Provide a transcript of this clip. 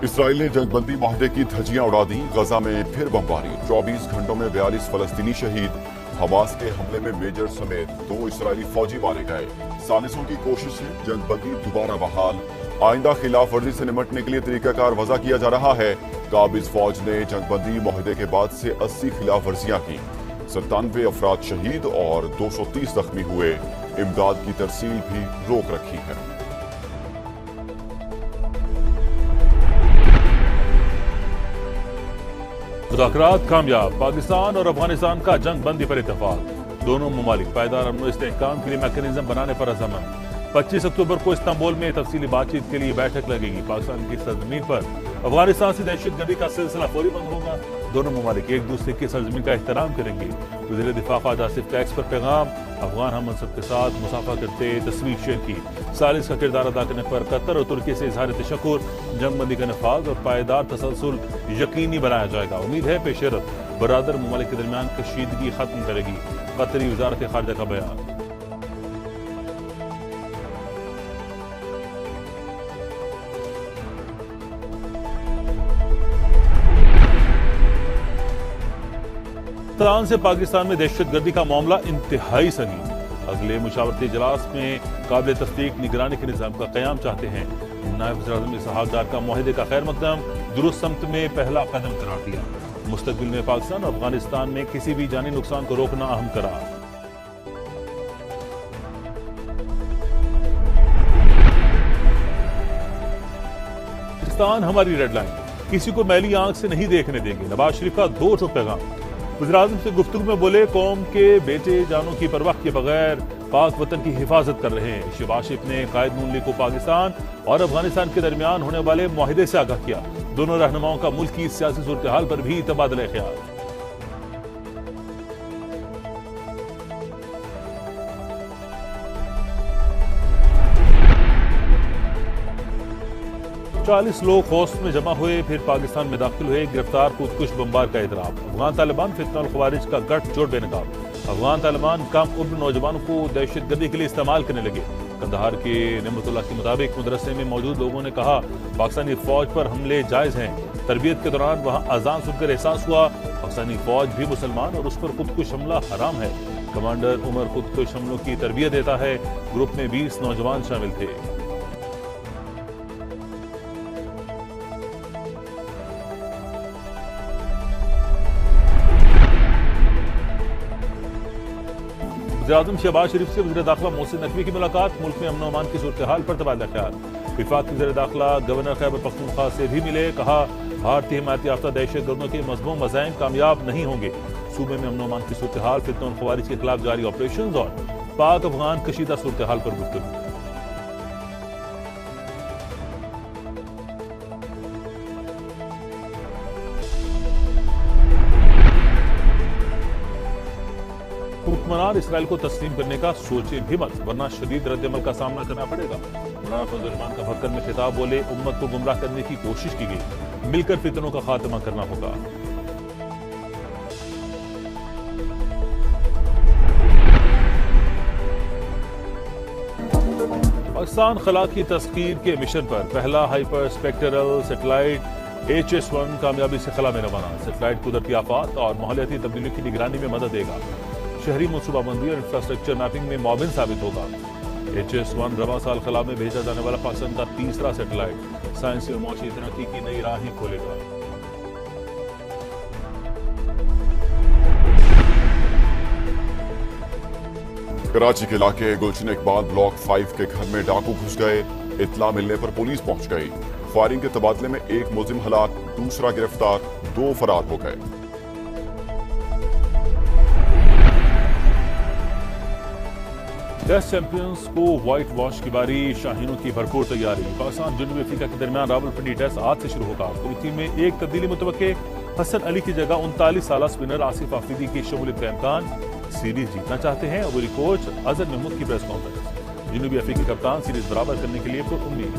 Israel ने जंगबंदी माहदे की धज्जियां उड़ा दी। गजा में फिर बमबारी, 24 घंटों में 42 फलस्तीनी शहीद। हमास के हमले में मेजर समेत 2 इसराइली फौजी मारे गए। सालिसों की कोशिश से जंगबंदी दोबारा बहाल। आइंदा खिलाफ वर्जी से निपटने के लिए तरीकाकार वजह किया जा रहा है। काबिज फौज ने जंगबंदी माहदे के बाद से 80 खिलाफ वर्जियां की। 97 अफराद शहीद और 230 जख्मी हुए। इमदाद की तरसील भी रोक रखी है। मुज़ाकरात कामयाब, पाकिस्तान और अफगानिस्तान का जंग बंदी पर इत्तेफाक। दोनों ममालिक पायदार अमन इस्तेहकाम के लिए मैकेनिज्म बनाने पर अज़मन। 25 अक्टूबर को इस्तांबुल में तफसीली बातचीत के लिए बैठक लगेगी। पाकिस्तान की सरजमीन पर अफगानिस्तान से दहशतगर्दी का सिलसिला फौरी बंद होगा। दोनों ममालिक एक दूसरे की सरजमीन का एहतराम करेंगे। वज़ीर दिफा ख्वाजा आसिफ टैक्स पर पैगाम, अफगान हम मनसब के साथ मुसाफा करते तस्वीर शेयर की। सालिस का किरदार अदा करने पर कतर और तुर्की से इजहार तशक्कुर। जंगबंदी का नफाज और पायदार तसलसल यकीनी बनाया जाएगा। उम्मीद है पेशरफ बरादर ममालिक के दरमियान कशीदगी खत्म करेगी। कतरी वजारत खारजा का बयान। से पाकिस्तान में दहशतगर्दी का मामला इंतहाई सनी। अगले मुशावरती इजलास में काबिल तस्दीक निगरानी के निज़ाम का क़याम चाहते हैं। नायब वज़ीर-ए-आज़म इसहाक डार का मुआहदे का खैर मकदम दुरुस्त समत में पहला कदम करार दिया। मुस्तकबिल में पाकिस्तान और अफगानिस्तान में किसी भी जानी नुकसान को रोकना अहम करार। पाकिस्तान हमारी रेड लाइन, किसी को मैली आंख से नहीं देखने देंगे। नवाज शरीफ का 2 टोक पैगाम। वज़ीर-ए-आज़म से गुफ्तगू में बोले, कौम के बेटे जानों की परवाह के बगैर पाक वतन की हिफाजत कर रहे हैं। शहबाज शरीफ ने कायद नून लीग को पाकिस्तान और अफगानिस्तान के दरमियान होने वाले मुआहदे से आगाह किया। दोनों रहनुमाओं का मुल्क की सियासी सूरत हाल पर भी तबादला ख्याल। चालीस लोग हौस्ट में जमा हुए, फिर पाकिस्तान में दाखिल हुए। गिरफ्तार खुदकुश बमबार का इतराफ। अफगान तालिबान फितना और खवारिज का गठजोड़ बेनकाब। अफगान तालिबान कम उम्र नौजवानों को दहशतगर्दी के लिए इस्तेमाल करने लगे। कंदहार के नेमतुल्लाह के मुताबिक मदरसे में मौजूद लोगों ने कहा, पाकिस्तानी फौज पर हमले जायज हैं। तरबियत के दौरान वहां अजान सुनकर एहसास हुआ पाकिस्तानी फौज भी मुसलमान और उस पर खुदकुश हमला हराम है। कमांडर उमर खुदकुश हमलों की तरबियत देता है। ग्रुप में 20 नौजवान शामिल थे। वज़ीर-ए-आज़म शहबाज शरीफ से वज़ीर दाखिला मोहसिन नकवी की मुलाकात। मुल्क में अमन अमान की सूरत हाल पर तबादला ख्याल। विफाक के वज़ीर दाखिला गवर्नर खैबर पख्तूनख्वा से भी मिले। कहा, भारतीय हिमायत याफ्ता दहशतगर्दों के मज़मूम मज़ाइम कामयाब नहीं होंगे। सूबे में अमन अमान की सूरत हाल, फितना और खवारिज के खिलाफ जारी ऑपरेशन और पाक अफगान कशीदा सूरत हाल पर गुफ्तगू। हुक्मरान इसराइल को तस्लीम करने का सोचे भी मत, वरना शदीद रद्दअमल का सामना करना पड़ेगा। मौलाना फजल रहमान का भक्कर में खिताब बोले, उम्मत को गुमराह करने की कोशिश की गई, मिलकर फितनों का खात्मा करना होगा। पाकिस्तान खला की तस्कीर के मिशन पर पहला हाइपर स्पेक्ट्रल सैटेलाइट HS-1 कामयाबी से खला में रवाना। सैटेलाइट कुदरती आफात और माहौलियाती तब्दीली की निगरानी में मदद देगा। शहरी मनसूबाबंदी और इंफ्रास्ट्रक्चर मैपिंग में मुआविन साबित होगा। HS-1 रवा साल खला में भेजा जाने वाला पाकिस्तान का तीसरा सैटेलाइट साइंसी और मौसी तरक्की की नई राहें खोलेगा। कराची के इलाके गुलशन इकबाल ब्लॉक 5 के घर में डाकू घुस गए। इत्तला मिलने पर पुलिस पहुंच गई। फायरिंग के तबादले में एक मुलजिम हलाक, दूसरा गिरफ्तार, 2 फरार हो गए। टेस्ट चैंपियंस को व्हाइट वॉश की बारी, शाहीनों की भरपूर तैयारी। पाकिस्तान जनूबी अफ्रीका के दरमियान रावलपिंडी टेस्ट आज से शुरू होगा। पूरी टीम में एक तब्दीली मुतवक्के, हसन अली की जगह 39 साल स्पिनर आसिफ आफरीदी की शमूलियत का इम्कान। सीरीज जीतना चाहते हैं अबूरी कोच अजहर महमूद की प्रेस कॉन्फ्रेंस। जनूबी अफ्रीकी कप्तान सीरीज बराबर करने के लिए पुरुम्मीद।